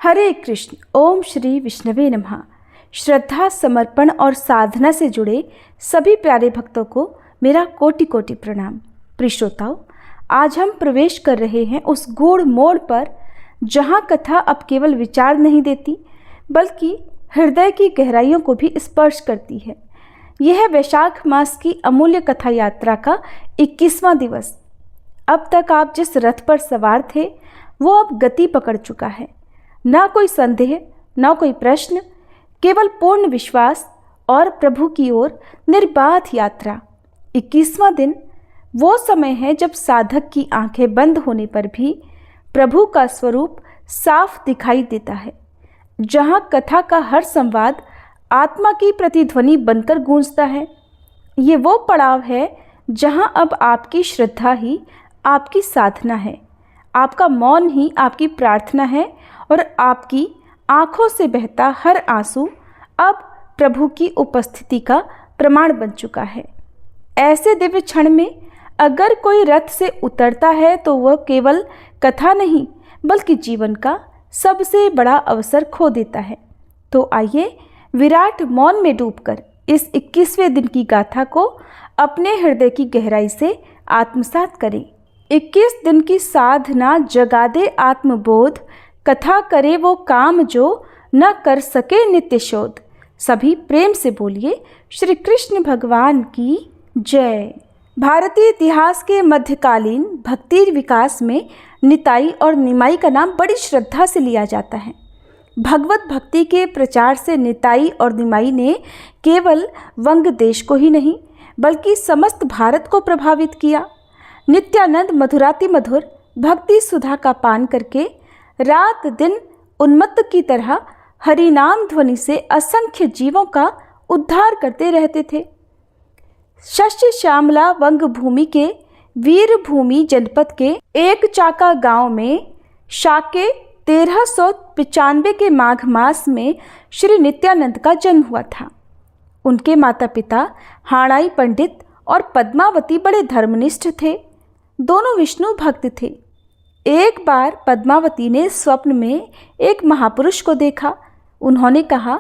हरे कृष्ण। ओम श्री विष्णवे नमः। श्रद्धा, समर्पण और साधना से जुड़े सभी प्यारे भक्तों को मेरा कोटि कोटि प्रणाम। प्रिय श्रोताओं, आज हम प्रवेश कर रहे हैं उस गूढ़ मोड़ पर जहाँ कथा अब केवल विचार नहीं देती बल्कि हृदय की गहराइयों को भी स्पर्श करती है। यह है वैशाख मास की अमूल्य कथा यात्रा का 21वां दिवस। अब तक आप जिस रथ पर सवार थे वो अब गति पकड़ चुका है। ना कोई संदेह, ना कोई प्रश्न, केवल पूर्ण विश्वास और प्रभु की ओर निर्बाध यात्रा। 21वां दिन वो समय है जब साधक की आंखें बंद होने पर भी प्रभु का स्वरूप साफ दिखाई देता है, जहाँ कथा का हर संवाद आत्मा की प्रतिध्वनि बनकर गूंजता है। ये वो पड़ाव है जहाँ अब आपकी श्रद्धा ही आपकी साधना है, आपका मौन ही आपकी प्रार्थना है और आपकी आँखों से बहता हर आंसू अब प्रभु की उपस्थिति का प्रमाण बन चुका है। ऐसे दिव्य क्षण में अगर कोई रथ से उतरता है तो वह केवल कथा नहीं बल्कि जीवन का सबसे बड़ा अवसर खो देता है। तो आइए विराट मौन में डूबकर इस 21वें दिन की गाथा को अपने हृदय की गहराई से आत्मसात करें। 21 दिन की साधना जगा दे आत्मबोध, कथा करे वो काम जो न कर सके नित्य शोध। सभी प्रेम से बोलिए श्री कृष्ण भगवान की जय। भारतीय इतिहास के मध्यकालीन भक्ति विकास में निताई और निमाई का नाम बड़ी श्रद्धा से लिया जाता है। भगवत भक्ति के प्रचार से निताई और निमाई ने केवल वंग देश को ही नहीं बल्कि समस्त भारत को प्रभावित किया। नित्यानंद मधुराति मधुर भक्ति सुधा का पान करके रात दिन उन्मत्त की तरह हरिनाम ध्वनि से असंख्य जीवों का उद्धार करते रहते थे। शस्य श्यामला वंग भूमि के वीर भूमि जनपद के एक चाका गांव में शाके 1395 के माघ मास में श्री नित्यानंद का जन्म हुआ था। उनके माता पिता हाणाई पंडित और पद्मावती बड़े धर्मनिष्ठ थे। दोनों विष्णु भक्त थे। एक बार पद्मावती ने स्वप्न में एक महापुरुष को देखा। उन्होंने कहा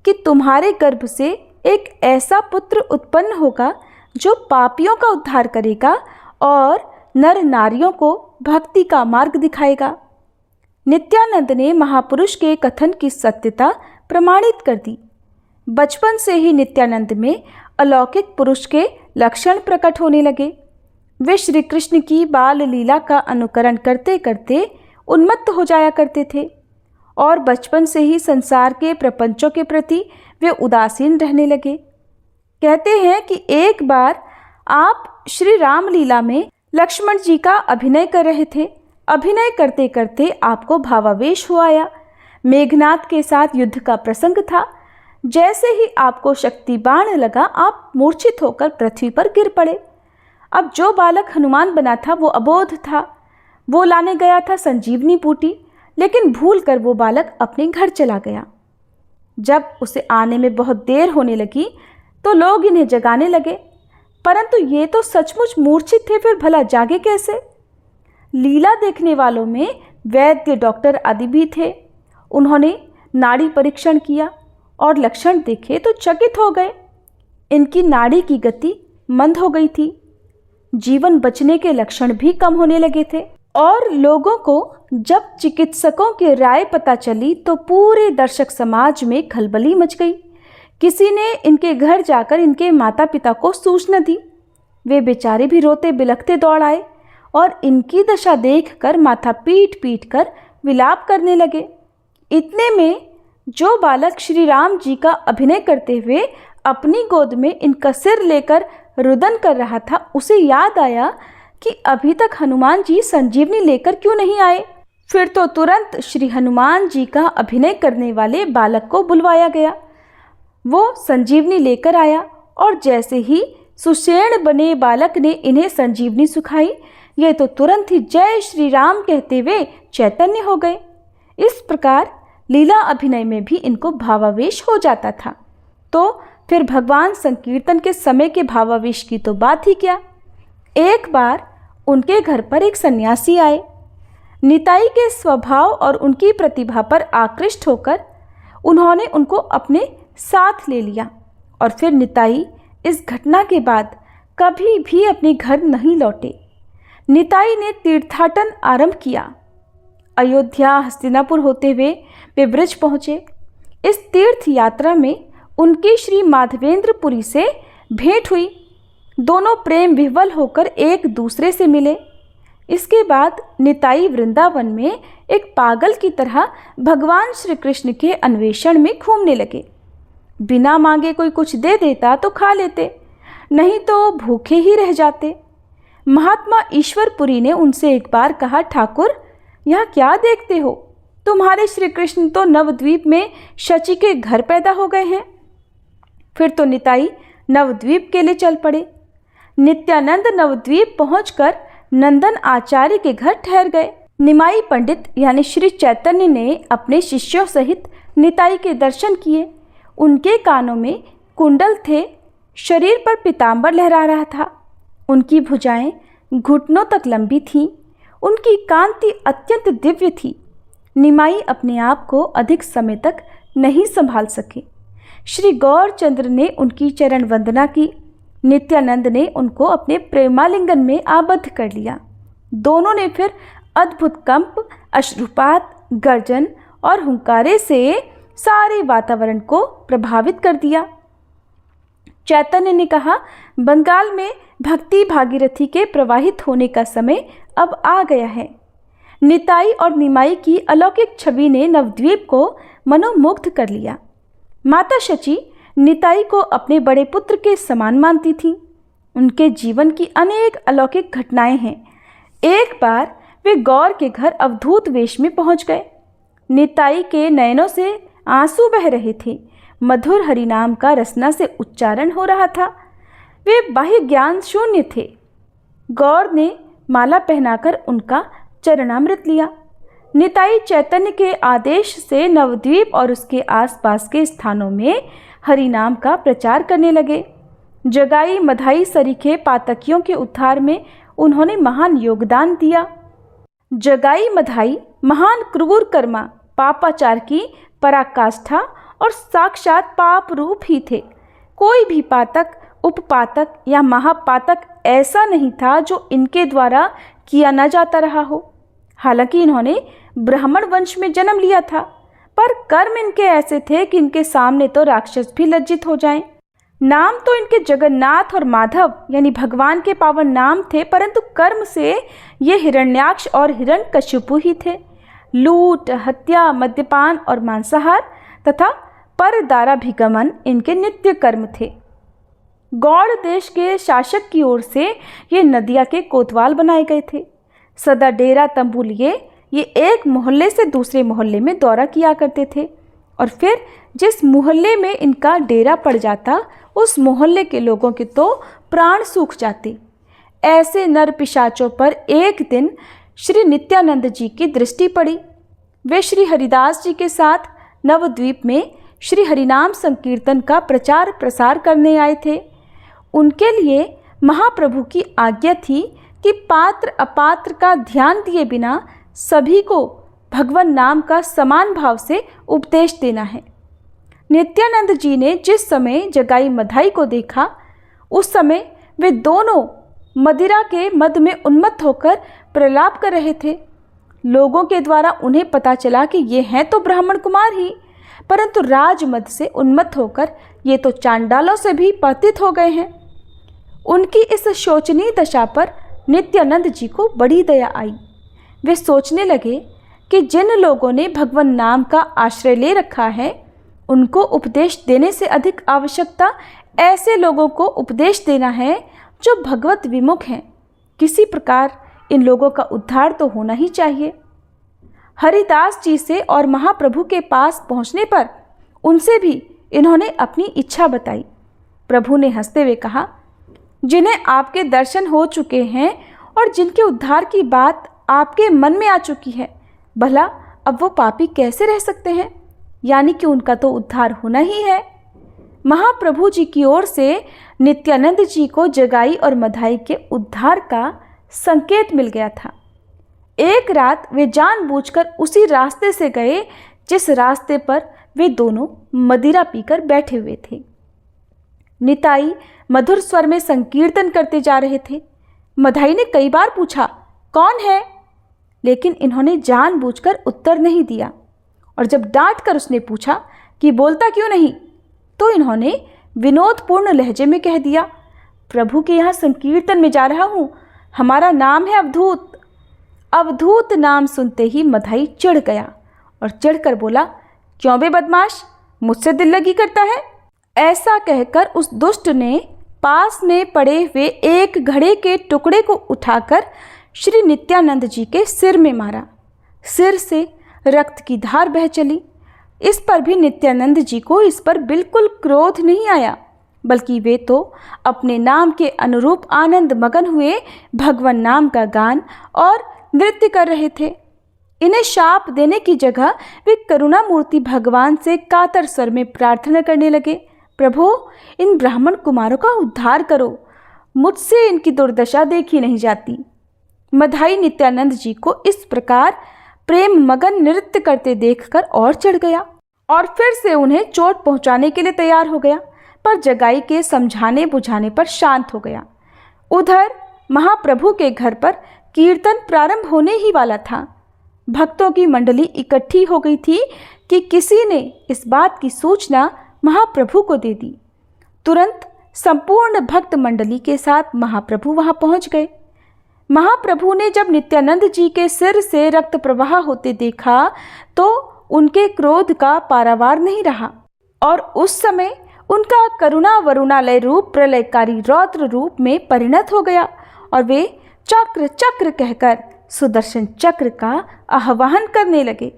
कि तुम्हारे गर्भ से एक ऐसा पुत्र उत्पन्न होगा जो पापियों का उद्धार करेगा और नर नारियों को भक्ति का मार्ग दिखाएगा। नित्यानंद ने महापुरुष के कथन की सत्यता प्रमाणित कर दी। बचपन से ही नित्यानंद में अलौकिक पुरुष के लक्षण प्रकट होने लगे। वे श्री कृष्ण की बाल लीला का अनुकरण करते करते उन्मत्त हो जाया करते थे और बचपन से ही संसार के प्रपंचों के प्रति वे उदासीन रहने लगे। कहते हैं कि एक बार आप श्री राम लीला में लक्ष्मण जी का अभिनय कर रहे थे। अभिनय करते करते आपको भावावेश हो आया। मेघनाद के साथ युद्ध का प्रसंग था। जैसे ही आपको शक्ति बाण लगा आप मूर्छित होकर पृथ्वी पर गिर पड़े। अब जो बालक हनुमान बना था वो अबोध था। वो लाने गया था संजीवनी बूटी, लेकिन भूल कर वो बालक अपने घर चला गया। जब उसे आने में बहुत देर होने लगी तो लोग इन्हें जगाने लगे, परंतु ये तो सचमुच मूर्छित थे, फिर भला जागे कैसे? लीला देखने वालों में वैद्य, डॉक्टर आदि भी थे। उन्होंने नाड़ी परीक्षण किया और लक्षण देखे तो चकित हो गए। इनकी नाड़ी की गति मंद हो गई थी। जीवन बचने के लक्षण भी कम होने लगे थे। और लोगों को जब चिकित्सकों की राय पता चली तो पूरे दर्शक समाज में खलबली मच गई। किसी ने इनके घर जाकर इनके माता पिता को सूचना दी। वे बेचारे भी रोते बिलखते दौड़ आए और इनकी दशा देखकर माथा पीट पीट कर विलाप करने लगे। इतने में जो बालक श्री राम जी का अभिनय करते हुए अपनी गोद में इनका सिर लेकर रुदन कर रहा था, उसे याद आया कि अभी तक हनुमान जी संजीवनी लेकर क्यों नहीं आए। फिर तो तुरंत श्री हनुमान जी का अभिनय करने वाले बालक को बुलवाया गया। वो संजीवनी लेकर आया और जैसे ही सुषेण बने बालक ने इन्हें संजीवनी सुखाई, ये तो तुरंत ही जय श्री राम कहते हुए चैतन्य हो गए। इस प्रकार लीला अभिनय में भी इनको भावावेश हो जाता था। तो फिर भगवान संकीर्तन के समय के भावावेश की तो बात ही क्या। एक बार उनके घर पर एक सन्यासी आए। निताई के स्वभाव और उनकी प्रतिभा पर आकृष्ट होकर उन्होंने उनको अपने साथ ले लिया और फिर निताई इस घटना के बाद कभी भी अपने घर नहीं लौटे। निताई ने तीर्थाटन आरंभ किया। अयोध्या हस्तिनापुर होते हुए वे ब्रज पहुँचे। इस तीर्थ यात्रा में उनकी श्री माधवेंद्रपुरी से भेंट हुई। दोनों प्रेम विह्वल होकर एक दूसरे से मिले। इसके बाद निताई वृंदावन में एक पागल की तरह भगवान श्री कृष्ण के अन्वेषण में घूमने लगे। बिना मांगे कोई कुछ दे देता तो खा लेते, नहीं तो भूखे ही रह जाते। महात्मा ईश्वरपुरी ने उनसे एक बार कहा, ठाकुर यहाँ क्या देखते हो? तुम्हारे श्री कृष्ण तो नवद्वीप में शची के घर पैदा हो गए हैं। फिर तो निताई नवद्वीप के लिए चल पड़े। नित्यानंद नवद्वीप पहुंचकर नंदन आचार्य के घर ठहर गए। निमाई पंडित यानी श्री चैतन्य ने अपने शिष्यों सहित निताई के दर्शन किए। उनके कानों में कुंडल थे, शरीर पर पीतांबर लहरा रहा था। उनकी भुजाएं घुटनों तक लंबी थीं। उनकी कांति अत्यंत दिव्य थी। निमाई अपने आप को अधिक समय तक नहीं संभाल सके। श्री गौरचंद्र ने उनकी चरण वंदना की। नित्यानंद ने उनको अपने प्रेमालिंगन में आबद्ध कर लिया। दोनों ने फिर अद्भुत कंप, अश्रुपात, गर्जन और हुंकारे से सारे वातावरण को प्रभावित कर दिया। चैतन्य ने कहा, बंगाल में भक्ति भागीरथी के प्रवाहित होने का समय अब आ गया है। निताई और निमाई की अलौकिक छवि ने नवद्वीप को मनोमुग्ध कर लिया। माता शची निताई को अपने बड़े पुत्र के समान मानती थी। उनके जीवन की अनेक अलौकिक घटनाएं हैं। एक बार वे गौर के घर अवधूत वेश में पहुंच गए। निताई के नयनों से आंसू बह रहे थे। मधुर हरिनाम का रसना से उच्चारण हो रहा था। वे बाह्य ज्ञान शून्य थे। गौर ने माला पहनाकर उनका चरणामृत लिया। निताई चैतन्य के आदेश से नवद्वीप और उसके आसपास के स्थानों में हरिनाम का प्रचार करने लगे। जगाई मधाई सरीखे पातकियों के उद्धार में उन्होंने महान योगदान दिया। जगाई मधाई महान क्रूर कर्मा, पापाचार की पराकाष्ठा और साक्षात पाप रूप ही थे। कोई भी पातक, उपपातक या महापातक ऐसा नहीं था जो इनके द्वारा किया न जाता रहा हो। हालांकि इन्होंने ब्राह्मण वंश में जन्म लिया था, पर कर्म इनके ऐसे थे कि इनके सामने तो राक्षस भी लज्जित हो जाएं। नाम तो इनके जगन्नाथ और माधव यानी भगवान के पावन नाम थे, परंतु कर्म से ये हिरण्याक्ष और हिरण्यकशिपु ही थे। लूट, हत्या, मद्यपान और मांसाहार तथा परदाराभिगमन इनके नित्य कर्म थे। गौड़ देश के शासक की ओर से ये नदिया के कोतवाल बनाए गए थे। सदा डेरा तंबू लिए ये एक मोहल्ले से दूसरे मोहल्ले में दौरा किया करते थे और फिर जिस मोहल्ले में इनका डेरा पड़ जाता उस मोहल्ले के लोगों के तो प्राण सूख जाते। ऐसे नर पिशाचों पर एक दिन श्री नित्यानंद जी की दृष्टि पड़ी। वे श्री हरिदास जी के साथ नवद्वीप में श्री हरिनाम संकीर्तन का प्रचार प्रसार करने आए थे। उनके लिए महाप्रभु की आज्ञा थी कि पात्र अपात्र का ध्यान दिए बिना सभी को भगवान नाम का समान भाव से उपदेश देना है। नित्यानंद जी ने जिस समय जगाई मधाई को देखा उस समय वे दोनों मदिरा के मद में उन्मत्त होकर प्रलाप कर रहे थे। लोगों के द्वारा उन्हें पता चला कि ये हैं तो ब्राह्मण कुमार ही, परंतु राजमद से उन्मत्त होकर ये तो चांडालों से भी पतित हो गए हैं। उनकी इस शोचनीय दशा पर नित्यानंद जी को बड़ी दया आई। वे सोचने लगे कि जिन लोगों ने भगवान नाम का आश्रय ले रखा है उनको उपदेश देने से अधिक आवश्यकता ऐसे लोगों को उपदेश देना है जो भगवत विमुख हैं। किसी प्रकार इन लोगों का उद्धार तो होना ही चाहिए। हरिदास जी से और महाप्रभु के पास पहुंचने पर उनसे भी इन्होंने अपनी इच्छा बताई। प्रभु ने हंसते हुए कहा, जिन्हें आपके दर्शन हो चुके हैं और जिनके उद्धार की बात आपके मन में आ चुकी है, भला अब वो पापी कैसे रह सकते हैं? यानी कि उनका तो उद्धार होना ही है। महाप्रभु जी की ओर से नित्यानंद जी को जगाई और मधाई के उद्धार का संकेत मिल गया था। एक रात वे जानबूझकर उसी रास्ते से गए जिस रास्ते पर वे दोनों मदिरा पीकर बैठे हुए थे। निताई मधुर स्वर में संकीर्तन करते जा रहे थे। मधाई ने कई बार पूछा, कौन है? लेकिन इन्होंने जानबूझकर उत्तर नहीं दिया। और जब डांट कर उसने पूछा कि बोलता क्यों नहीं, तो इन्होंने विनोदपूर्ण लहजे में कह दिया, प्रभु के यहाँ संकीर्तन में जा रहा हूँ, हमारा नाम है अवधूत। अवधूत नाम सुनते ही मधाई चिढ़ गया और चिढ़कर बोला, क्यों बे बदमाश, मुझसे दिल लगी करता है? ऐसा कहकर उस दुष्ट ने पास में पड़े हुए एक घड़े के टुकड़े को उठाकर श्री नित्यानंद जी के सिर में मारा। सिर से रक्त की धार बह चली। इस पर भी नित्यानंद जी को इस पर बिल्कुल क्रोध नहीं आया, बल्कि वे तो अपने नाम के अनुरूप आनंद मगन हुए भगवान नाम का गान और नृत्य कर रहे थे। इन्हें शाप देने की जगह वे करुणा मूर्ति भगवान से कातर स्वर में प्रार्थना करने लगे, प्रभु इन ब्राह्मण कुमारों का उद्धार करो, मुझसे इनकी दुर्दशा देखी नहीं जाती। मधाई नित्यानंद जी को इस प्रकार प्रेम मगन नृत्य करते देखकर और चिढ़ गया और फिर से उन्हें चोट पहुंचाने के लिए तैयार हो गया, पर जगाई के समझाने बुझाने पर शांत हो गया। उधर महाप्रभु के घर पर कीर्तन प्रारंभ होने ही वाला था। भक्तों की मंडली इकट्ठी हो गई थी कि किसी ने इस बात की सूचना महाप्रभु को दे दी। तुरंत संपूर्ण भक्त मंडली के साथ महाप्रभु वहां पहुंच गए। महाप्रभु ने जब नित्यानंद जी के सिर से रक्त प्रवाह होते देखा तो उनके क्रोध का पारावार नहीं रहा और उस समय उनका करुणा वरुणालय रूप प्रलयकारी रौद्र रूप में परिणत हो गया और वे चक्र चक्र कहकर सुदर्शन चक्र का आह्वान करने लगे।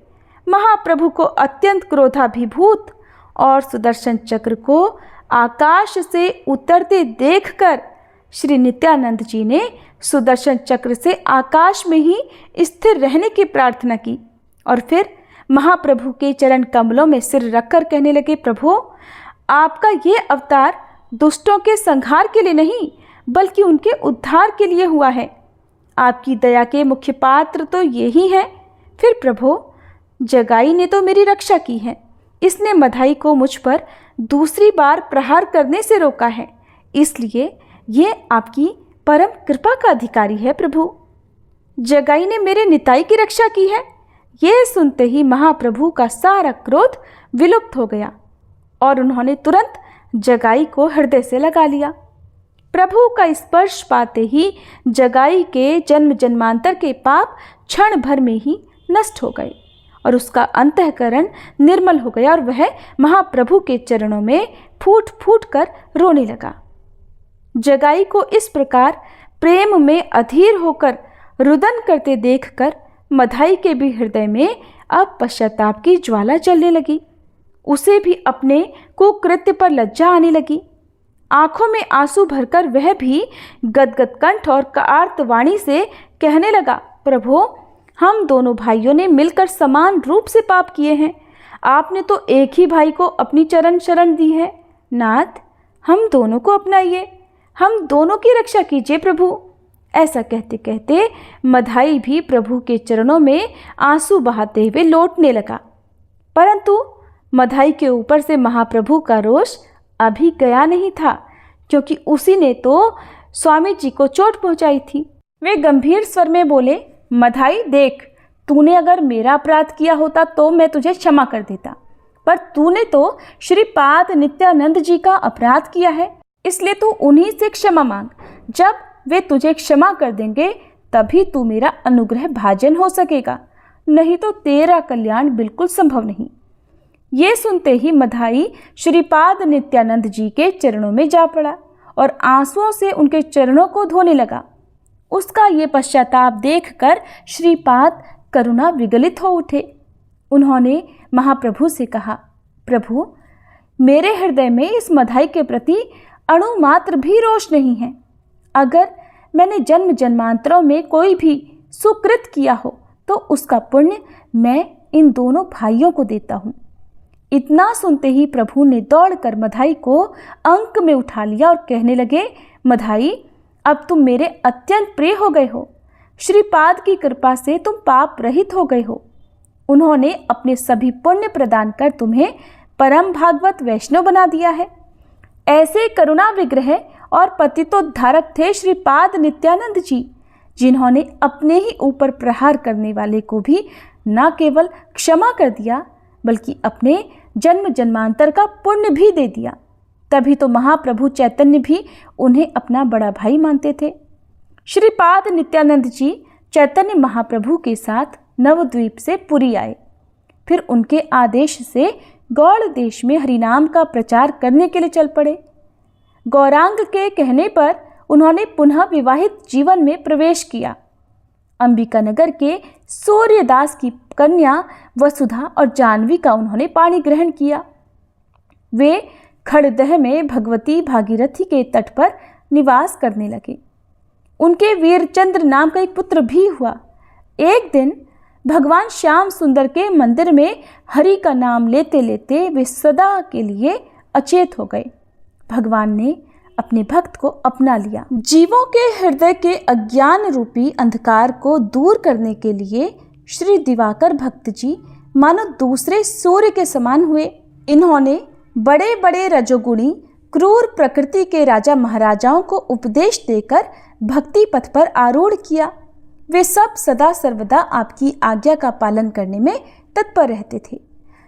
महाप्रभु को अत्यंत क्रोधाभिभूत और सुदर्शन चक्र को आकाश से उतरते देखकर श्री नित्यानंद जी ने सुदर्शन चक्र से आकाश में ही स्थिर रहने की प्रार्थना की और फिर महाप्रभु के चरण कमलों में सिर रखकर कहने लगे, प्रभु आपका ये अवतार दुष्टों के संहार के लिए नहीं बल्कि उनके उद्धार के लिए हुआ है। आपकी दया के मुख्य पात्र तो ये ही हैं। फिर प्रभु जगाई ने तो मेरी रक्षा की है, इसने मधाई को मुझ पर दूसरी बार प्रहार करने से रोका है, इसलिए ये आपकी परम कृपा का अधिकारी है। प्रभु जगाई ने मेरे निताई की रक्षा की है। यह सुनते ही महाप्रभु का सारा क्रोध विलुप्त हो गया और उन्होंने तुरंत जगाई को हृदय से लगा लिया। प्रभु का स्पर्श पाते ही जगाई के जन्म जन्मांतर के पाप क्षण भर में ही नष्ट हो गए और उसका अंतःकरण निर्मल हो गया और वह महाप्रभु के चरणों में फूट फूट कर रोने लगा। जगाई को इस प्रकार प्रेम में अधीर होकर रुदन करते देखकर मधाई के भी हृदय में अब पश्चाताप की ज्वाला जलने लगी। उसे भी अपने कुकृत्य पर लज्जा आने लगी। आंखों में आंसू भरकर वह भी गदगद कंठ और आर्तवाणी से कहने लगा, प्रभु हम दोनों भाइयों ने मिलकर समान रूप से पाप किए हैं। आपने तो एक ही भाई को अपनी चरण शरण दी है। नाथ हम दोनों को अपनाइए, हम दोनों की रक्षा कीजिए प्रभु। ऐसा कहते कहते मधाई भी प्रभु के चरणों में आंसू बहाते हुए लौटने लगा, परंतु मधाई के ऊपर से महाप्रभु का रोष अभी गया नहीं था, क्योंकि उसी ने तो स्वामी जी को चोट पहुंचाई थी। वे गंभीर स्वर में बोले, मधाई देख, तूने अगर मेरा अपराध किया होता तो मैं तुझे क्षमा कर देता, पर तूने तो श्रीपाद नित्यानंद जी का अपराध किया है, इसलिए तू उन्हीं से क्षमा मांग। जब वे तुझे क्षमा कर देंगे तभी तू मेरा अनुग्रह भाजन हो सकेगा, नहीं तो तेरा कल्याण बिल्कुल संभव नहीं। ये सुनते ही मधाई श्रीपाद नित्यानंद जी के चरणों में जा पड़ा और आंसुओं से उनके चरणों को धोने लगा। उसका ये पश्चाताप देखकर श्रीपाद करुणा विगलित हो उठे। उन्होंने महाप्रभु से कहा, प्रभु मेरे हृदय में इस मधाई के प्रति अणु मात्र भी रोष नहीं है। अगर मैंने जन्म जन्मांतरों में कोई भी सुकृत किया हो तो उसका पुण्य मैं इन दोनों भाइयों को देता हूँ। इतना सुनते ही प्रभु ने दौड़कर मधाई को अंक में उठा लिया और कहने लगे, मधाई अब तुम मेरे अत्यंत प्रिय हो गए हो। श्रीपाद की कृपा से तुम पाप रहित हो गए हो। उन्होंने अपने सभी पुण्य प्रदान कर तुम्हें परम भागवत वैष्णव बना दिया है। ऐसे करुणा विग्रह और पतितोद्धारक थे श्रीपाद नित्यानंद जी, जिन्होंने अपने ही ऊपर प्रहार करने वाले को भी न केवल क्षमा कर दिया, बल्कि अपने जन्म जन्मांतर का पुण्य भी दे दिया। तभी तो महाप्रभु चैतन्य भी उन्हें अपना बड़ा भाई मानते थे। श्रीपाद नित्यानंद जी चैतन्य महाप्रभु के साथ नवद्वीप से पुरी आए। फिर उनके आदेश से गौड़ देश में हरिनाम का प्रचार करने के लिए चल पड़े। गौरांग के कहने पर उन्होंने पुनः विवाहित जीवन में प्रवेश किया। अंबिकानगर के सूर्यदास की कन्या वसुधा और जाह्नवी का उन्होंने पाणी ग्रहण किया। वे खड़दह में भगवती भागीरथी के तट पर निवास करने लगे। उनके वीरचंद्र नाम का एक पुत्र भी हुआ। एक दिन भगवान श्याम सुंदर के मंदिर में हरि का नाम लेते लेते वे सदा के लिए अचेत हो गए। भगवान ने अपने भक्त को अपना लिया। जीवों के हृदय के अज्ञान रूपी अंधकार को दूर करने के लिए श्री दिवाकर भक्त जी मानो दूसरे सूर्य के समान हुए। इन्होंने बड़े बड़े रजोगुणी क्रूर प्रकृति के राजा महाराजाओं को उपदेश देकर भक्ति पथ पर आरूढ़ किया। वे सब सदा सर्वदा आपकी आज्ञा का पालन करने में तत्पर रहते थे।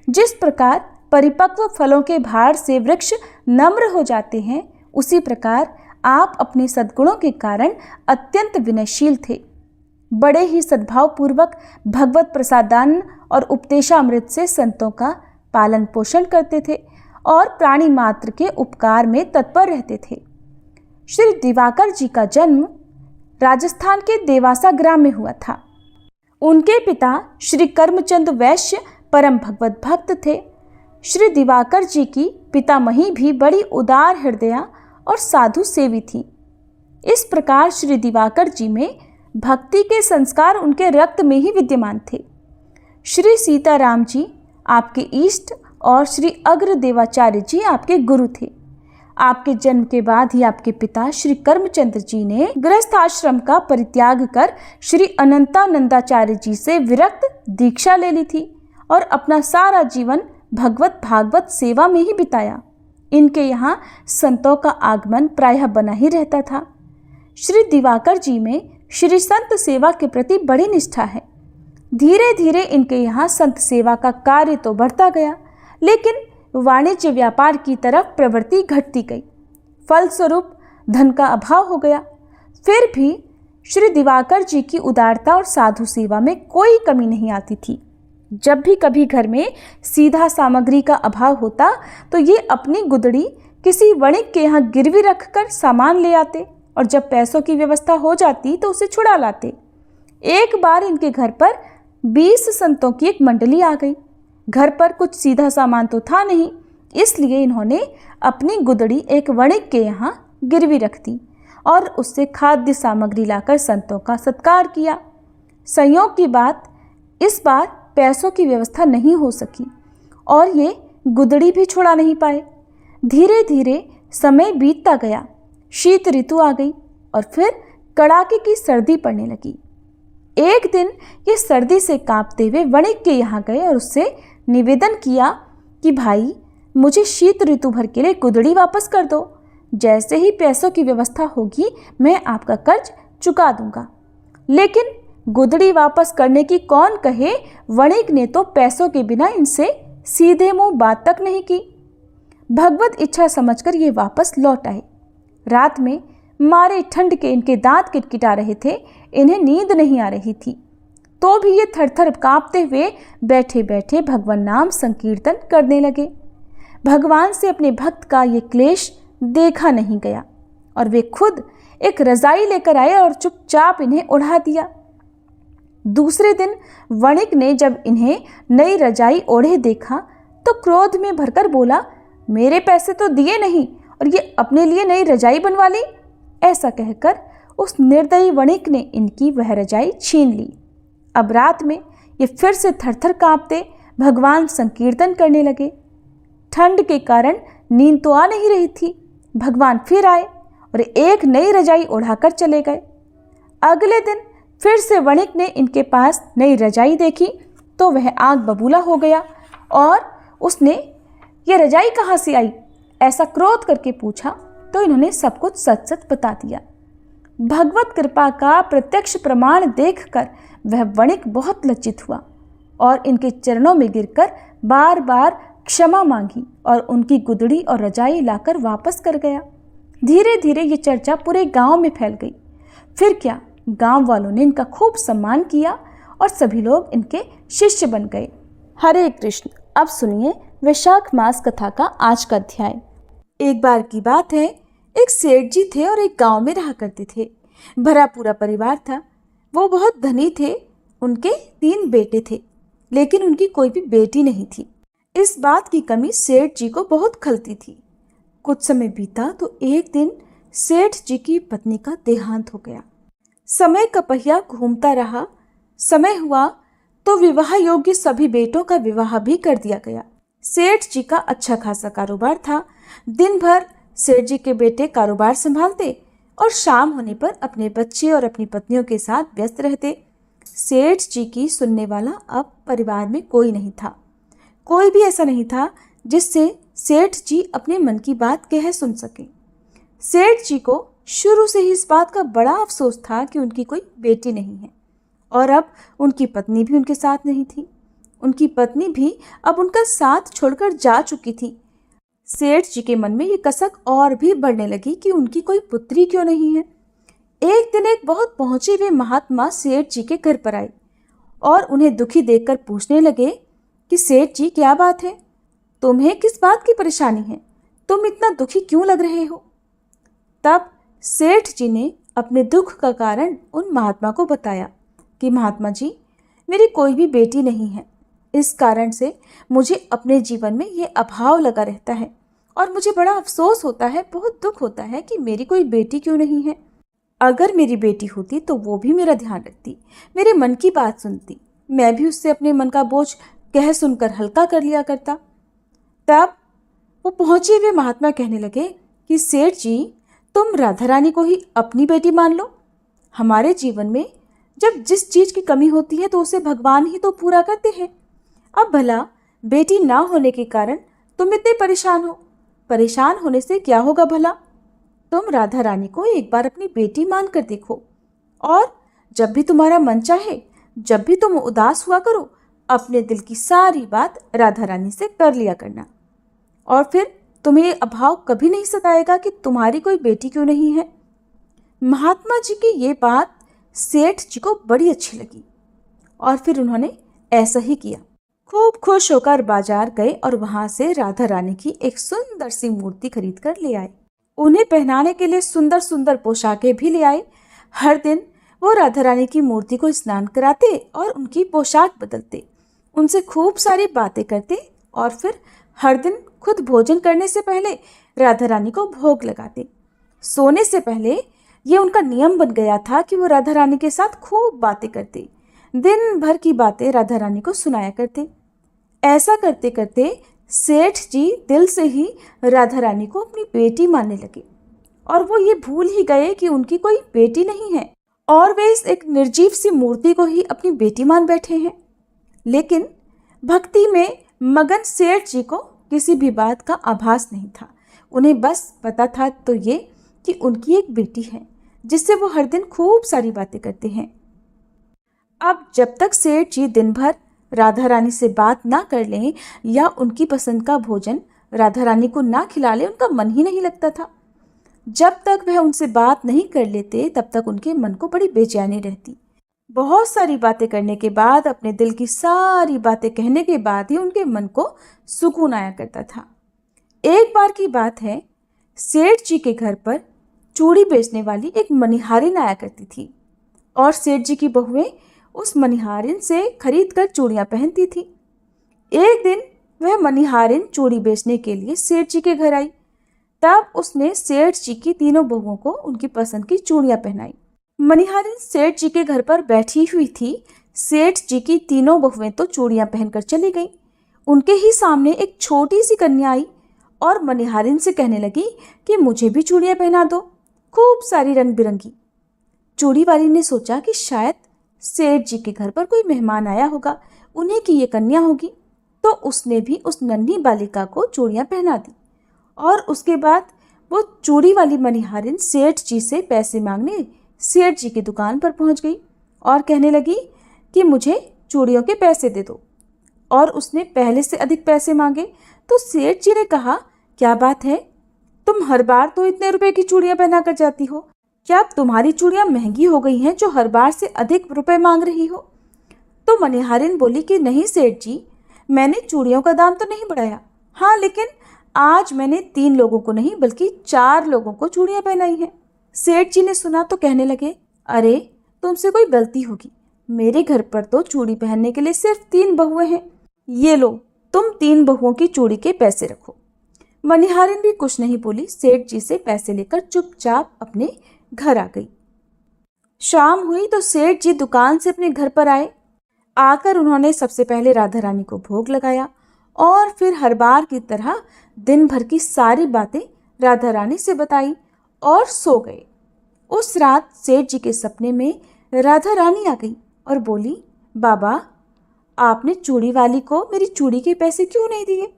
जिस प्रकार परिपक्व फलों के भार से वृक्ष नम्र हो जाते हैं, उसी प्रकार आप अपने सद्गुणों के कारण अत्यंत विनयशील थे। बड़े ही सद्भाव पूर्वक भगवत प्रसादान और उपदेशामृत से संतों का पालन पोषण करते थे और प्राणी मात्र के उपकार में तत्पर रहते थे। श्री दिवाकर जी का जन्म राजस्थान के देवासा ग्राम में हुआ था। उनके पिता श्री कर्मचंद वैश्य परम भगवत भक्त थे। श्री दिवाकर जी की पितामही भी बड़ी उदार हृदया और साधु सेवी थी। इस प्रकार श्री दिवाकर जी में भक्ति के संस्कार उनके रक्त में ही विद्यमान थे। श्री सीताराम जी आपके इष्ट और श्री अग्रदेवाचार्य जी आपके गुरु थे। आपके जन्म के बाद ही आपके पिता श्री कर्मचंद्र जी ने गृहस्थ आश्रम का परित्याग कर श्री अनंतानंदाचार्य जी से विरक्त दीक्षा ले ली थी और अपना सारा जीवन भगवत भागवत सेवा में ही बिताया। इनके यहाँ संतों का आगमन प्रायः बना ही रहता था। श्री दिवाकर जी में श्री संत सेवा के प्रति बड़ी निष्ठा है। धीरे धीरे इनके यहाँ संत सेवा का कार्य तो बढ़ता गया, लेकिन वाणिज्य व्यापार की तरफ प्रवृत्ति घटती गई। फलस्वरूप धन का अभाव हो गया। फिर भी श्री दिवाकर जी की उदारता और साधु सेवा में कोई कमी नहीं आती थी। जब भी कभी घर में सीधा सामग्री का अभाव होता तो ये अपनी गुदड़ी किसी वणिक के यहाँ गिरवी रखकर सामान ले आते और जब पैसों की व्यवस्था हो जाती तो उसे छुड़ा लाते। एक बार इनके घर पर 20 संतों की एक मंडली आ गई। घर पर कुछ सीधा सामान तो था नहीं, इसलिए इन्होंने अपनी गुदड़ी एक वणिक के यहाँ गिरवी रख दी और उससे खाद्य सामग्री लाकर संतों का सत्कार किया। संयोग की बात, इस बार पैसों की व्यवस्था नहीं हो सकी और ये गुदड़ी भी छुड़ा नहीं पाए। धीरे धीरे समय बीतता गया। शीत ऋतु आ गई और फिर कड़ाके की सर्दी पड़ने लगी। एक दिन ये सर्दी से कांपते हुए वणिक के यहाँ गए और उससे निवेदन किया कि भाई, मुझे शीत ऋतु भर के लिए गुदड़ी वापस कर दो। जैसे ही पैसों की व्यवस्था होगी मैं आपका कर्ज चुका दूंगा। लेकिन गुदड़ी वापस करने की कौन कहे, वणिक ने तो पैसों के बिना इनसे सीधे मुंह बात तक नहीं की। भगवत इच्छा समझकर ये वापस लौट आए। रात में मारे ठंड के इनके दांत किटकिटा रहे थे, इन्हें नींद नहीं आ रही थी, तो भी ये थरथर कांपते हुए बैठे बैठे भगवान नाम संकीर्तन करने लगे। भगवान से अपने भक्त का ये क्लेश देखा नहीं गया और वे खुद एक रजाई लेकर आए और चुपचाप इन्हें उड़ा दिया। दूसरे दिन वणिक ने जब इन्हें नई रजाई ओढ़े देखा तो क्रोध में भरकर बोला, मेरे पैसे तो दिए नहीं और ये अपने लिए नई रजाई बनवा ली। ऐसा कहकर उस निर्दयी वणिक ने इनकी वह रजाई छीन ली। अब रात में ये फिर से थरथर कांपते भगवान संकीर्तन करने लगे। ठंड के कारण नींद तो आ नहीं रही थी। भगवान फिर आए और एक नई रजाई ओढ़ाकर चले गए। अगले दिन फिर से वणिक ने इनके पास नई रजाई देखी तो वह आग बबूला हो गया और उसने ये रजाई कहाँ से आई ऐसा क्रोध करके पूछा तो इन्होंने सब कुछ सच सच बता दिया। भगवत कृपा का प्रत्यक्ष प्रमाण देखकर वह वणिक बहुत लज्जित हुआ और इनके चरणों में गिरकर बार बार क्षमा मांगी और उनकी गुदड़ी और रजाई लाकर वापस कर गया। धीरे धीरे ये चर्चा पूरे गांव में फैल गई। फिर क्या, गांव वालों ने इनका खूब सम्मान किया और सभी लोग इनके शिष्य बन गए। हरे कृष्ण। अब सुनिए वैशाख मास कथा का आज का अध्याय। एक बार की बात है, एक सेठ जी थे और एक गांव में रहा करते थे। भरा पूरा परिवार था। वो बहुत धनी थे। उनके 3 बेटे थे, लेकिन उनकी कोई भी बेटी नहीं थी। इस बात की कमी सेठ जी को बहुत खलती थी। कुछ समय बीता तो एक दिन सेठ जी की पत्नी का देहांत हो गया। समय का पहिया घूमता रहा। समय हुआ तो विवाह योग्य सभी बेटों का विवाह भी कर दिया गया। सेठ जी का अच्छा खासा कारोबार था। दिन भर सेठ जी के बेटे कारोबार संभालते और शाम होने पर अपने बच्चे और अपनी पत्नियों के साथ व्यस्त रहते। सेठ जी की सुनने वाला अब परिवार में कोई नहीं था। कोई भी ऐसा नहीं था जिससे सेठ जी अपने मन की बात कह सुन सके। सेठ जी को शुरू से ही इस बात का बड़ा अफसोस था कि उनकी कोई बेटी नहीं है और अब उनकी पत्नी भी उनके साथ नहीं थी। उनकी पत्नी भी अब उनका साथ छोड़कर जा चुकी थी। सेठ जी के मन में ये कसक और भी बढ़ने लगी कि उनकी कोई पुत्री क्यों नहीं है। एक दिन एक बहुत पहुंचे हुए महात्मा सेठ जी के घर पर आए और उन्हें दुखी देखकर पूछने लगे कि सेठ जी, क्या बात है? तुम्हें किस बात की परेशानी है? तुम इतना दुखी क्यों लग रहे हो? तब सेठ जी ने अपने दुख का कारण उन महात्मा को बताया कि महात्मा जी, मेरी कोई भी बेटी नहीं है। इस कारण से मुझे अपने जीवन में ये अभाव लगा रहता है और मुझे बड़ा अफसोस होता है, बहुत दुख होता है कि मेरी कोई बेटी क्यों नहीं है। अगर मेरी बेटी होती तो वो भी मेरा ध्यान रखती, मेरे मन की बात सुनती, मैं भी उससे अपने मन का बोझ कह सुनकर हल्का कर लिया करता। तब वो पहुंचे हुए महात्मा कहने लगे कि सेठ जी, तुम राधा रानी को ही अपनी बेटी मान लो। हमारे जीवन में जब जिस चीज़ की कमी होती है तो उसे भगवान ही तो पूरा करते हैं। अब भला बेटी ना होने के कारण तुम इतने परेशान हो। परेशान होने से क्या होगा भला? तुम राधा रानी को एक बार अपनी बेटी मान कर देखो और जब भी तुम्हारा मन चाहे, जब भी तुम उदास हुआ करो, अपने दिल की सारी बात राधा रानी से कर लिया करना और फिर तुम्हें ये अभाव कभी नहीं सताएगा कि तुम्हारी कोई बेटी क्यों नहीं है। महात्मा जी की ये बात सेठ जी को बड़ी अच्छी लगी और फिर उन्होंने ऐसा ही किया। खूब खुश होकर बाजार गए और वहां से राधा रानी की एक सुंदर सी मूर्ति खरीद कर ले आए। उन्हें पहनाने के लिए सुंदर सुंदर पोशाकें भी ले आए। हर दिन वो राधा रानी की मूर्ति को स्नान कराते और उनकी पोशाक बदलते, उनसे खूब सारी बातें करते और फिर हर दिन खुद भोजन करने से पहले राधा रानी को भोग लगाते। सोने से पहले ये उनका नियम बन गया था कि वो राधा रानी के साथ खूब बातें करते, दिन भर की बातें राधा रानी को सुनाया करते। ऐसा करते करते सेठ जी दिल से ही राधा रानी को अपनी बेटी मानने लगे और वो ये भूल ही गए कि उनकी कोई बेटी नहीं है और वे इस एक निर्जीव सी मूर्ति को ही अपनी बेटी मान बैठे हैं। लेकिन भक्ति में मगन सेठ जी को किसी भी बात का आभास नहीं था। उन्हें बस पता था तो ये कि उनकी एक बेटी है जिससे वो हर दिन खूब सारी बातें करते हैं। अब जब तक सेठ जी दिन भर राधा रानी से बात ना कर लें या उनकी पसंद का भोजन राधा रानी को ना खिला लें, उनका मन ही नहीं लगता था। जब तक वह उनसे बात नहीं कर लेते तब तक उनके मन को बड़ी बेचैनी रहती। बहुत सारी बातें करने के बाद, अपने दिल की सारी बातें कहने के बाद ही उनके मन को सुकून आया करता था। एक बार की बात है, सेठ जी के घर पर चूड़ी बेचने वाली एक मनिहारिन आया करती थी और सेठ जी की बहुएं उस मनिहारिन से खरीद कर चूड़ियाँ पहनती थी। एक दिन वह मनिहारिन चूड़ी बेचने के लिए सेठ जी के घर आई। तब उसने सेठ जी की तीनों बहुओं को उनकी पसंद की चूड़ियाँ पहनाई। मनिहारिन सेठ जी के घर पर बैठी हुई थी। सेठ जी की तीनों बहुएं तो चूड़ियाँ पहनकर चली गईं। उनके ही सामने एक छोटी सी कन्या आई और मनिहारिन से कहने लगी कि मुझे भी चूड़ियाँ पहना दो, खूब सारी रंग बिरंगी। चूड़ी वाली ने सोचा कि शायद सेठ जी के घर पर कोई मेहमान आया होगा, उन्हीं की ये कन्या होगी। तो उसने भी उस नन्ही बालिका को चूड़ियाँ पहना दी और उसके बाद वो चूड़ी वाली मनिहारिन सेठ जी से पैसे मांगने सेठ जी की दुकान पर पहुंच गई और कहने लगी कि मुझे चूड़ियों के पैसे दे दो। और उसने पहले से अधिक पैसे मांगे तो सेठ जी ने कहा, क्या बात है, तुम हर बार तो इतने रुपए की चूड़ियां पहना कर जाती हो, क्या अब तुम्हारी चूड़ियां महंगी हो गई हैं जो हर बार से अधिक रुपए मांग रही हो? तो मनिहारिन बोली कि नहीं सेठ जी, मैंने चूड़ियों का दाम तो नहीं बढ़ाया, हाँ लेकिन आज मैंने 3 लोगों को नहीं बल्कि 4 लोगों को चूड़ियां पहनाई हैं। सेठ जी ने सुना तो कहने लगे, अरे तुमसे कोई गलती होगी, मेरे घर पर तो चूड़ी पहनने के लिए सिर्फ 3 बहुएं हैं, ये लो तुम 3 बहुओं की चूड़ी के पैसे रखो। मनिहारिन भी कुछ नहीं बोली, सेठ जी से पैसे लेकर चुपचाप अपने घर आ गई। शाम हुई तो सेठ जी दुकान से अपने घर पर आए। आकर उन्होंने सबसे पहले राधा रानी को भोग लगाया और फिर हर बार की तरह दिन भर की सारी बातें राधा रानी से बताई और सो गए। उस रात सेठ जी के सपने में राधा रानी आ गई और बोली, बाबा आपने चूड़ी वाली को मेरी चूड़ी के पैसे क्यों नहीं दिए?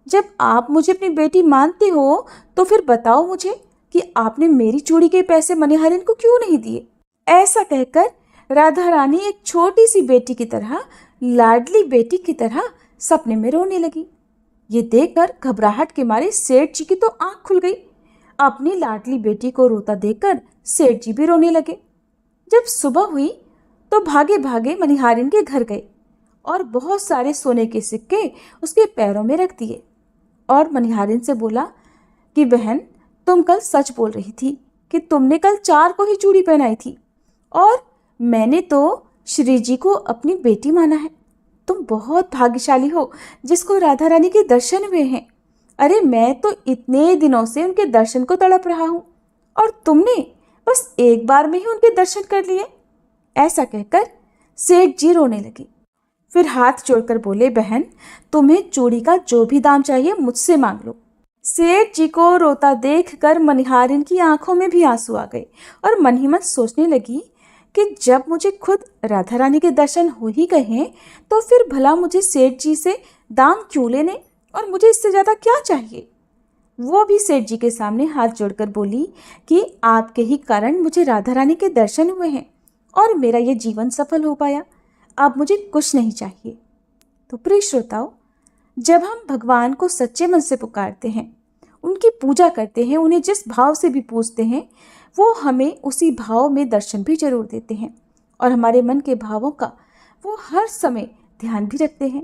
जब आप मुझे अपनी बेटी मानते हो तो फिर बताओ मुझे कि आपने मेरी चूड़ी के पैसे मनिहारिन को क्यों नहीं दिए? ऐसा कहकर राधा रानी एक छोटी सी बेटी की तरह, लाडली बेटी की तरह सपने में रोने लगी। ये देखकर घबराहट के मारे सेठ जी की तो आंख खुल गई। अपनी लाडली बेटी को रोता देखकर सेठ जी भी रोने लगे। जब सुबह हुई तो भागे भागे मनिहारिन के घर गए और बहुत सारे सोने के सिक्के उसके पैरों में रख दिए और मनिहारिन से बोला कि बहन, तुम कल सच बोल रही थी कि तुमने कल 4 को ही चूड़ी पहनाई थी और मैंने तो श्री जी को अपनी बेटी माना है। तुम बहुत भाग्यशाली हो जिसको राधा रानी के दर्शन हुए हैं। अरे मैं तो इतने दिनों से उनके दर्शन को तड़प रहा हूँ और तुमने बस एक बार में ही उनके दर्शन कर लिए। ऐसा कहकर सेठ जी रोने लगे। फिर हाथ जोड़कर बोले, बहन तुम्हें चूड़ी का जो भी दाम चाहिए मुझसे मांग लो। सेठ जी को रोता देखकर मनिहारिन की आंखों में भी आंसू आ गए और मन ही मन सोचने लगी कि जब मुझे खुद राधा रानी के दर्शन हो ही गए हैं तो फिर भला मुझे सेठ जी से दाम क्यों लेने और मुझे इससे ज़्यादा क्या चाहिए। वो भी सेठ जी के सामने हाथ जोड़कर बोली कि आपके ही कारण मुझे राधा रानी के दर्शन हुए हैं और मेरा ये जीवन सफल हो पाया, अब मुझे कुछ नहीं चाहिए। तो प्रिय श्रोताओ, जब हम भगवान को सच्चे मन से पुकारते हैं, उनकी पूजा करते हैं, उन्हें जिस भाव से भी पूजते हैं, वो हमें उसी भाव में दर्शन भी जरूर देते हैं और हमारे मन के भावों का वो हर समय ध्यान भी रखते हैं।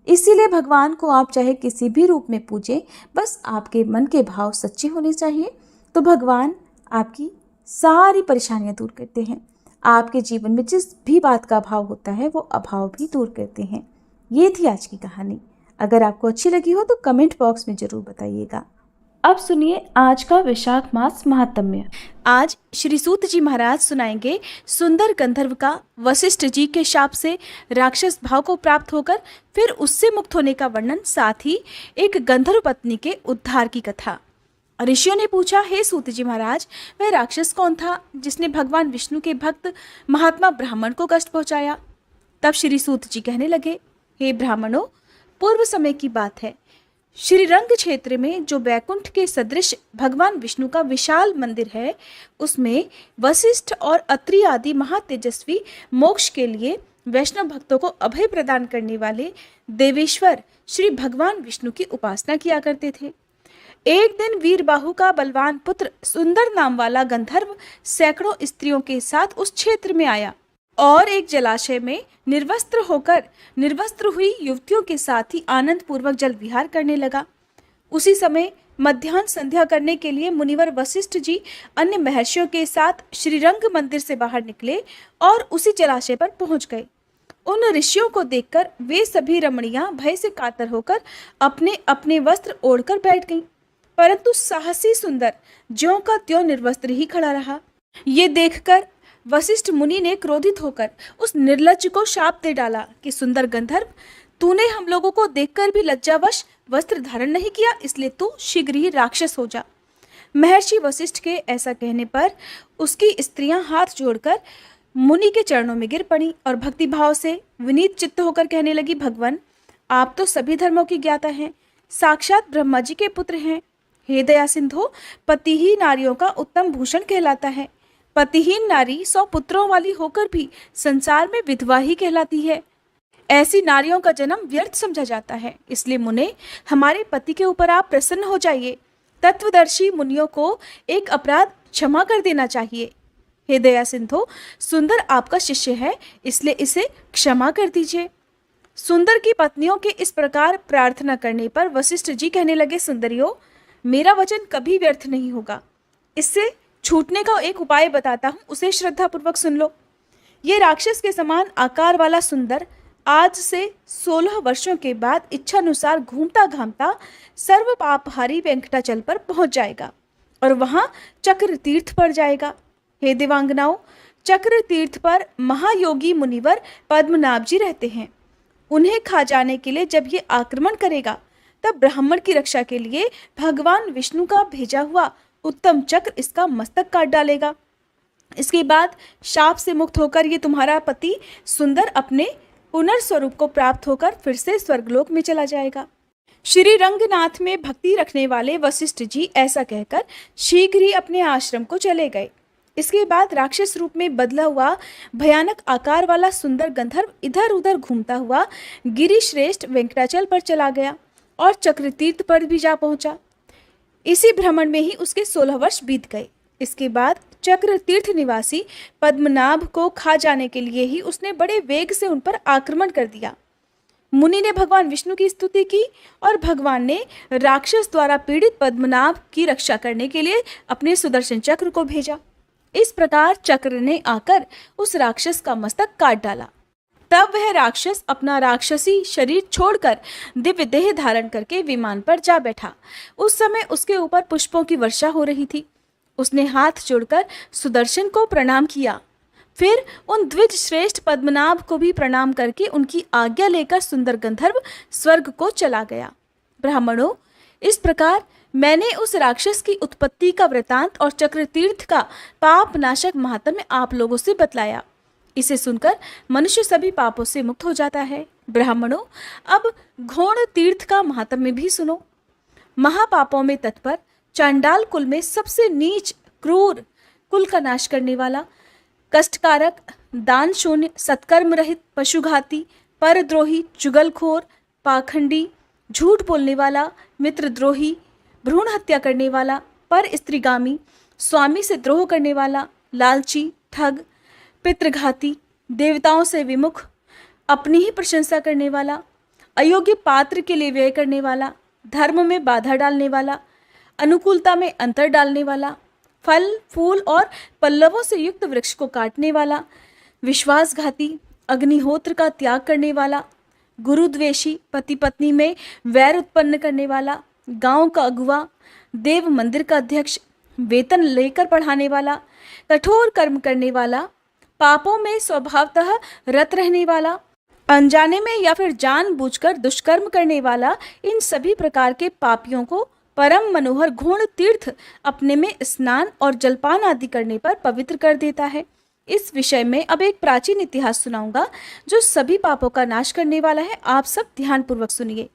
इसीलिए भगवान को आप चाहे किसी भी रूप में पूजें, बस आपके मन के भाव सच्चे होने चाहिए तो भगवान आपकी सारी परेशानियां दूर करते हैं। आपके जीवन में जिस भी बात का अभाव होता है वो अभाव भी दूर करते हैं। ये थी आज की कहानी। अगर आपको अच्छी लगी हो तो कमेंट बॉक्स में ज़रूर बताइएगा। अब सुनिए आज का वैशाख मास महात्म्य। आज श्री सूत जी महाराज सुनाएंगे सुंदर गंधर्व का वशिष्ठ जी के शाप से राक्षस भाव को प्राप्त होकर फिर उससे मुक्त होने का वर्णन, साथ ही एक गंधर्व पत्नी के उद्धार की कथा। ऋषियों ने पूछा, हे सूत जी महाराज, वह राक्षस कौन था जिसने भगवान विष्णु के भक्त महात्मा ब्राह्मण को कष्ट पहुंचाया? तब श्री सूत जी कहने लगे, हे ब्राह्मणों, पूर्व समय की बात है। श्रीरंग क्षेत्र में जो बैकुंठ के सदृश भगवान विष्णु का विशाल मंदिर है, उसमें वशिष्ठ और अत्रि आदि महातेजस्वी मोक्ष के लिए वैष्णव भक्तों को अभय प्रदान करने वाले देवेश्वर श्री भगवान विष्णु की उपासना किया करते थे। एक दिन वीरबाहु का बलवान पुत्र सुंदर नाम वाला गंधर्व सैकड़ों स्त्रियों के साथ उस क्षेत्र में आया और एक जलाशय में निर्वस्त्र होकर निर्वस्त्र हुई युवतियों के साथ ही आनंद पूर्वक जल विहार करने लगा। उसी समय मध्याह्न संध्या करने के लिए मुनिवर वशिष्ठ जी अन्य महर्षियों के साथ श्रीरंग मंदिर से बाहर निकले और उसी जलाशय पर पहुंच गए। उन ऋषियों को देखकर वे सभी रमणियां भय से कातर होकर अपने अपने वस्त्र ओढ़कर बैठ गईं, परंतु साहसी सुंदर ज्यों का त्यों निर्वस्त्र ही खड़ा रहा। ये देखकर वशिष्ठ मुनि ने क्रोधित होकर उस निर्लज्ज को शाप दे डाला कि सुंदर गंधर्व, तूने हम लोगों को देखकर भी लज्जावश वस्त्र धारण नहीं किया, इसलिए तू शीघ्र ही राक्षस हो जा। महर्षि वशिष्ठ के ऐसा कहने पर उसकी स्त्रियां हाथ जोड़कर मुनि के चरणों में गिर पड़ी और भक्ति भाव से विनीत चित्त होकर कहने लगी, भगवान आप तो सभी धर्मों की ज्ञाता हैं, साक्षात ब्रह्मा जी के पुत्र हैं। हे दया सिंधु, पति ही नारियों का उत्तम भूषण कहलाता है। पतिहीन नारी 100 पुत्रों वाली होकर भी संसार में विधवा ही कहलाती है। ऐसी नारियों का जन्म व्यर्थ समझा जाता है। इसलिए मुने, हमारे पति के ऊपर आप प्रसन्न हो जाइए। तत्वदर्शी मुनियों को एक अपराध क्षमा कर देना चाहिए। हे दया सिंधु, सुंदर आपका शिष्य है, इसलिए इसे क्षमा कर दीजिए। सुंदर की पत्नियों के इस प्रकार प्रार्थना करने पर वशिष्ठ जी कहने लगे, सुंदरियों, मेरा वचन कभी व्यर्थ नहीं होगा। इससे छूटने का एक उपाय बताता हूँ, उसे श्रद्धापूर्वक सुन लो। ये राक्षस के समान आकार वाला सुंदर आज से 16 वर्षों के बाद इच्छानुसार घूमता घामता सर्व पापहारी वेंकटाचल पर पहुंच जाएगा और वहां चक्र तीर्थ पर जाएगा। हे दिवांगनाओं, चक्र तीर्थ पर महायोगी मुनिवर पद्मनाभ जी रहते हैं। उन्हें खा जाने के लिए जब ये आक्रमण करेगा, तब ब्राह्मण की रक्षा के लिए भगवान विष्णु का भेजा हुआ उत्तम चक्र इसका मस्तक काट डालेगा। इसके बाद शाप से मुक्त होकर ये तुम्हारा पति सुंदर अपने पुनर्स्वरूप को प्राप्त होकर फिर से स्वर्गलोक में चला जाएगा। श्री रंगनाथ में भक्ति रखने वाले वशिष्ठ जी ऐसा कहकर शीघ्र ही अपने आश्रम को चले गए। इसके बाद राक्षस रूप में बदला हुआ भयानक आकार वाला सुंदर गंधर्व इधर उधर घूमता हुआ गिरिश्रेष्ठ वेंकटाचल पर चला गया और चक्रतीर्थ पर भी जा पहुंचा। इसी भ्रमण में ही उसके 16 वर्ष बीत गए। इसके बाद चक्र तीर्थ निवासी पद्मनाभ को खा जाने के लिए ही उसने बड़े वेग से उन पर आक्रमण कर दिया। मुनि ने भगवान विष्णु की स्तुति की और भगवान ने राक्षस द्वारा पीड़ित पद्मनाभ की रक्षा करने के लिए अपने सुदर्शन चक्र को भेजा। इस प्रकार चक्र ने आकर उस राक्षस का मस्तक काट डाला। तब वह राक्षस अपना राक्षसी शरीर छोड़कर दिव्य देह धारण करके विमान पर जा बैठा। उस समय उसके ऊपर पुष्पों की वर्षा हो रही थी। उसने हाथ जोड़कर सुदर्शन को प्रणाम किया, फिर उन द्विज श्रेष्ठ पद्मनाभ को भी प्रणाम करके उनकी आज्ञा लेकर सुंदर गंधर्व स्वर्ग को चला गया। ब्राह्मणों, इस प्रकार मैंने उस राक्षस की उत्पत्ति का वृतांत और चक्रतीर्थ का पाप नाशक महात्म्य आप लोगों से बतलाया। इसे सुनकर मनुष्य सभी पापों से मुक्त हो जाता है। ब्राह्मणों, अब घोण तीर्थ का महात्म्य भी सुनो। महापापों में तत्पर चांडाल कुल में सबसे नीच क्रूर, कुल का नाश करने वाला, कष्टकारक, दान शून्य, सत्कर्म रहित, पशुघाती, परद्रोही, चुगलखोर, पाखंडी, झूठ बोलने वाला, मित्रद्रोही, भ्रूण हत्या करने वाला, पर स्त्रीगामी, स्वामी से द्रोह करने वाला, लालची, ठग, पितृघाती, देवताओं से विमुख, अपनी ही प्रशंसा करने वाला, अयोग्य पात्र के लिए व्यय करने वाला, धर्म में बाधा डालने वाला, अनुकूलता में अंतर डालने वाला, फल फूल और पल्लवों से युक्त वृक्ष को काटने वाला, विश्वासघाती, अग्निहोत्र का त्याग करने वाला, गुरुद्वेषी, पति पत्नी में वैर उत्पन्न करने वाला, गांव का अगुआ, देव मंदिर का अध्यक्ष, वेतन लेकर पढ़ाने वाला, कठोर कर्म करने वाला, पापों में स्वभावतः रत रहने वाला, अनजाने में या फिर जानबूझकर दुष्कर्म करने वाला, इन सभी प्रकार के पापियों को परम मनोहर घोण तीर्थ अपने में स्नान और जलपान आदि करने पर पवित्र कर देता है। इस विषय में अब एक प्राचीन इतिहास सुनाऊंगा जो सभी पापों का नाश करने वाला है। आप सब ध्यानपूर्वक सुनिए।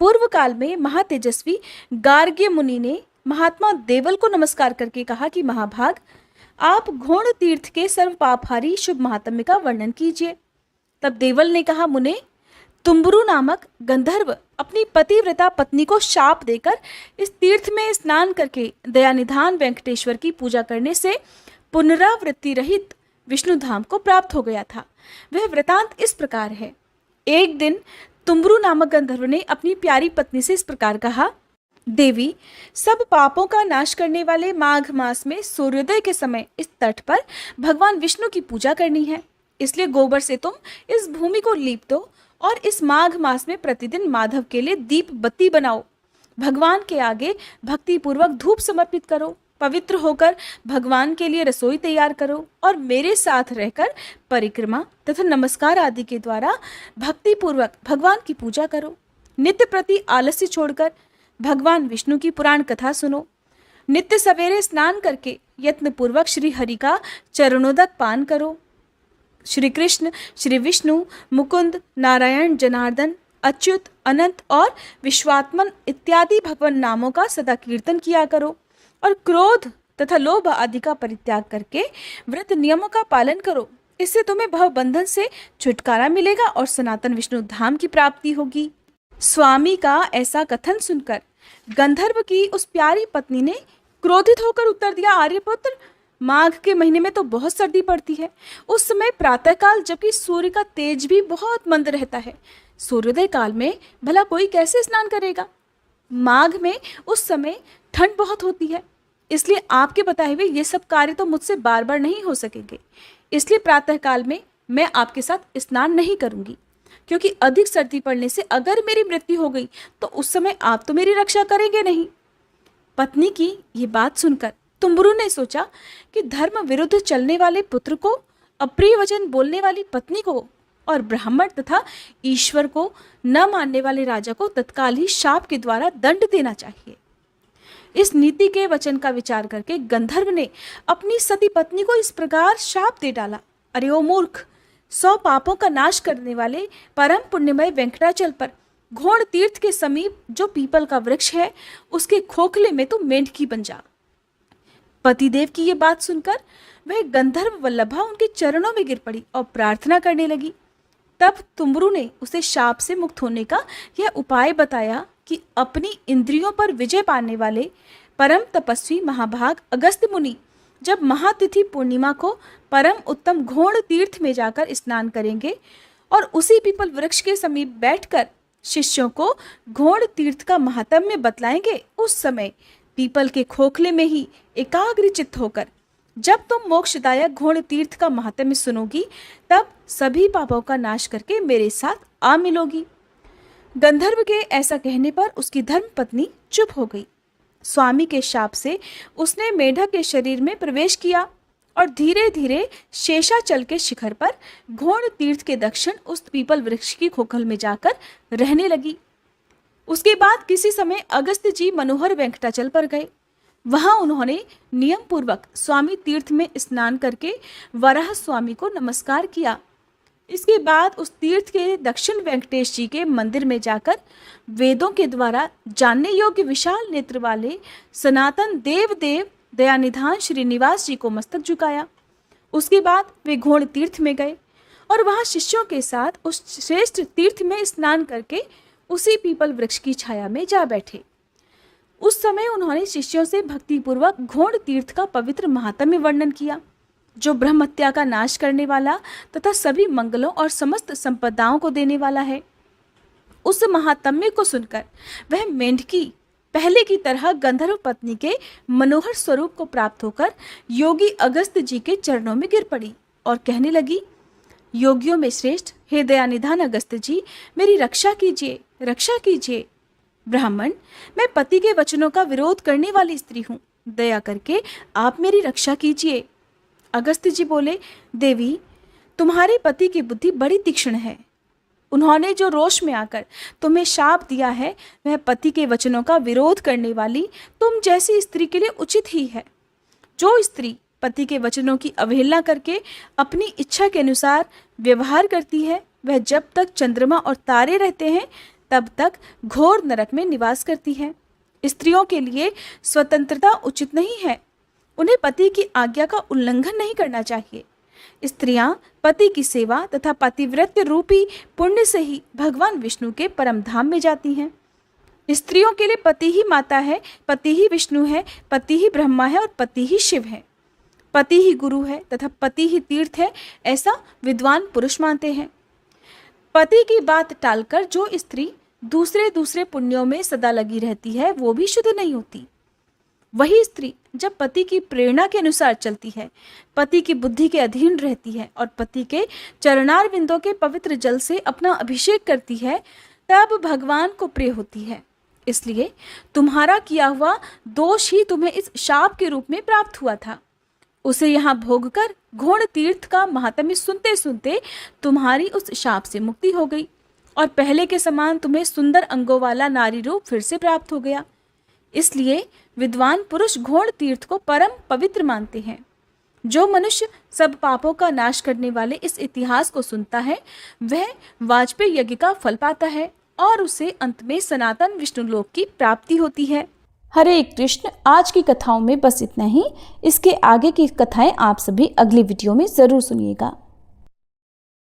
पूर्व काल में महातेजस्वी गार्ग्य मुनि ने महात्मा देवल को नमस्कार करके कहा कि महाभाग, आप घोण तीर्थ के सर्व पापहारी शुभ महात्म्य का वर्णन कीजिए। तब देवल ने कहा, मुने, तुम्बुरु नामक गंधर्व अपनी पतिव्रता पत्नी को शाप देकर इस तीर्थ में स्नान करके दयानिधान वेंकटेश्वर की पूजा करने से पुनरावृत्ति रहित विष्णु धाम को प्राप्त हो गया था। वह वृतांत इस प्रकार है। एक दिन तुम्बुरु नामक गंधर्व ने अपनी प्यारी पत्नी से इस प्रकार कहा, देवी, सब पापों का नाश करने वाले माघ मास में सूर्योदय के समय इस तट पर भगवान विष्णु की पूजा करनी है। इसलिए गोबर से तुम इस भूमि को लीप दो और इस माघ मास में प्रतिदिन माधव के लिए दीप बत्ती बनाओ। भगवान के आगे भक्ति पूर्वक धूप समर्पित करो, पवित्र होकर भगवान के लिए रसोई तैयार करो और मेरे साथ रहकर परिक्रमा तथा नमस्कार आदि के द्वारा भक्ति पूर्वक भगवान की पूजा करो। नित्य प्रति आलस्य छोड़कर भगवान विष्णु की पुराण कथा सुनो। नित्य सवेरे स्नान करके यत्न पूर्वक श्री हरि का चरणोदक पान करो। श्री कृष्ण, श्री विष्णु, मुकुंद, नारायण, जनार्दन, अच्युत, अनंत और विश्वात्मन इत्यादि भगवान नामों का सदा कीर्तन किया करो और क्रोध तथा लोभ आदि का परित्याग करके व्रत नियमों का पालन करो। इससे तुम्हें भव बंधन से छुटकारा मिलेगा और सनातन विष्णु धाम की प्राप्ति होगी। स्वामी का ऐसा कथन सुनकर गंधर्व की उस प्यारी पत्नी ने क्रोधित होकर उत्तर दिया, आर्यपुत्र, माघ के महीने में तो बहुत सर्दी पड़ती है। उस समय प्रातःकाल जबकि सूर्य का तेज भी बहुत मंद रहता है, सूर्योदय काल में भला कोई कैसे स्नान करेगा? माघ में उस समय ठंड बहुत होती है, इसलिए आपके बताए हुए ये सब कार्य तो मुझसे बार बार नहीं हो सकेंगे। इसलिए प्रातःकाल में मैं आपके साथ स्नान नहीं करूंगी, क्योंकि अधिक सर्दी पड़ने से अगर मेरी मृत्यु हो गई तो उस समय आप तो मेरी रक्षा करेंगे नहीं। पत्नी की ये बात सुनकर तुम्बुरु ने सोचा कि धर्म विरुद्ध चलने वाले पुत्र को, अप्रिय वचन बोलने वाली पत्नी को और ब्राह्मण तथा ईश्वर को न मानने वाले राजा को तत्काल ही शाप के द्वारा दंड देना चाहिए। इस नीति के वचन का विचार करके गंधर्व ने अपनी सती पत्नी को इस प्रकार शाप दे डाला, अरे ओ मूर्ख, 100 पापों का नाश करने वाले परम पुण्यमय वेंकटाचल पर घोड़ तीर्थ के समीप जो पीपल का वृक्ष है, उसके खोखले में तू मेंढकी बन जा। पतिदेव की ये बात सुनकर वह गंधर्व वल्लभा उनके चरणों में गिर पड़ी और प्रार्थना करने लगी। तब तुम्बुरु ने उसे शाप से मुक्त होने का यह उपाय बताया कि अपनी इंद्रियों पर विजय पाने वाले परम तपस्वी महाभाग अगस्त्य मुनि जब महातिथि पूर्णिमा को परम उत्तम घोड़ तीर्थ में जाकर स्नान करेंगे और उसी पीपल वृक्ष के समीप बैठकर शिष्यों को घोड़ तीर्थ का महात्म्य बतलाएंगे, उस समय पीपल के खोखले में ही एकाग्र चित्त होकर जब तुम मोक्षदायक घोड़ तीर्थ का महात्म्य सुनोगी, तब सभी पापों का नाश करके मेरे साथ आ मिलोगी। गंधर्व के ऐसा कहने पर उसकी धर्म पत्नी चुप हो गई। स्वामी के शाप से उसने मेढक के शरीर में प्रवेश किया और धीरे धीरे शेषाचल के शिखर पर घोड़ तीर्थ के दक्षिण उस पीपल वृक्ष की खोखल में जाकर रहने लगी। उसके बाद किसी समय अगस्त्य जी मनोहर वेंकटाचल पर गए। वहां उन्होंने नियम पूर्वक स्वामी तीर्थ में स्नान करके वराह स्वामी को नमस्कार किया। इसके बाद उस तीर्थ के दक्षिण वेंकटेश जी के मंदिर में जाकर वेदों के द्वारा जानने योग्य विशाल नेत्र वाले सनातन देव दयानिधान श्रीनिवास जी को मस्तक झुकाया। उसके बाद वे घोड़ तीर्थ में गए और वहां शिष्यों के साथ उस श्रेष्ठ तीर्थ में स्नान करके उसी पीपल वृक्ष की छाया में जा बैठे। उस समय उन्होंने शिष्यों से भक्तिपूर्वक घोड़ तीर्थ का पवित्र महात्म्य वर्णन किया, जो ब्रह्म हत्या का नाश करने वाला तथा सभी मंगलों और समस्त संपदाओं को देने वाला है। उस महात्म्य को सुनकर वह मेंढकी पहले की तरह गंधर्व पत्नी के मनोहर स्वरूप को प्राप्त होकर योगी अगस्त्य जी के चरणों में गिर पड़ी और कहने लगी, योगियों में श्रेष्ठ हे दयानिधान अगस्त्य जी, मेरी रक्षा कीजिए, रक्षा कीजिए। ब्राह्मण, मैं पति के वचनों का विरोध करने वाली स्त्री हूँ, दया करके आप मेरी रक्षा कीजिए। अगस्त्य जी बोले, देवी, तुम्हारे पति की बुद्धि बड़ी तीक्ष्ण है। उन्होंने जो रोष में आकर तुम्हें शाप दिया है, वह पति के वचनों का विरोध करने वाली तुम जैसी स्त्री के लिए उचित ही है। जो स्त्री पति के वचनों की अवहेलना करके अपनी इच्छा के अनुसार व्यवहार करती है, वह जब तक चंद्रमा और तारे रहते हैं तब तक घोर नरक में निवास करती है। स्त्रियों के लिए स्वतंत्रता उचित नहीं है, उन्हें पति की आज्ञा का उल्लंघन नहीं करना चाहिए। स्त्रियां पति की सेवा तथा पतिव्रत्य रूपी पुण्य से ही भगवान विष्णु के परम धाम में जाती हैं। स्त्रियों के लिए पति ही माता है, पति ही विष्णु है, पति ही ब्रह्मा है और पति ही शिव है, पति ही गुरु है तथा पति ही तीर्थ है, ऐसा विद्वान पुरुष मानते हैं। पति की बात टालकर जो स्त्री दूसरे पुण्यों में सदा लगी रहती है, वो भी शुद्ध नहीं होती। वही स्त्री जब पति की प्रेरणा के अनुसार चलती है, पति की बुद्धि के अधीन रहती है और पति के चरणार बिंदों के पवित्र जल से अपना अभिषेक करती है, तब भगवान को प्रिय होती है। इसलिए तुम्हारा किया हुआ दोष ही तुम्हें इस शाप के रूप में प्राप्त हुआ था। उसे यहाँ भोगकर घोड़ तीर्थ का महात्म्य सुनते सुनते तुम्हारी उस शाप से मुक्ति हो गई और पहले के समान तुम्हें सुंदर अंगों वाला नारी रूप फिर से प्राप्त हो गया। इसलिए विद्वान पुरुष घोड़ तीर्थ को परम पवित्र मानते हैं। जो मनुष्य सब पापों का नाश करने वाले इस इतिहास को सुनता है वह वाजपेयी यज्ञ का फल पाता है और उसे अंत में सनातन विष्णुलोक की प्राप्ति होती है। हरे कृष्ण। आज की कथाओं में बस इतना ही। इसके आगे की कथाएं आप सभी अगली वीडियो में जरूर सुनिएगा।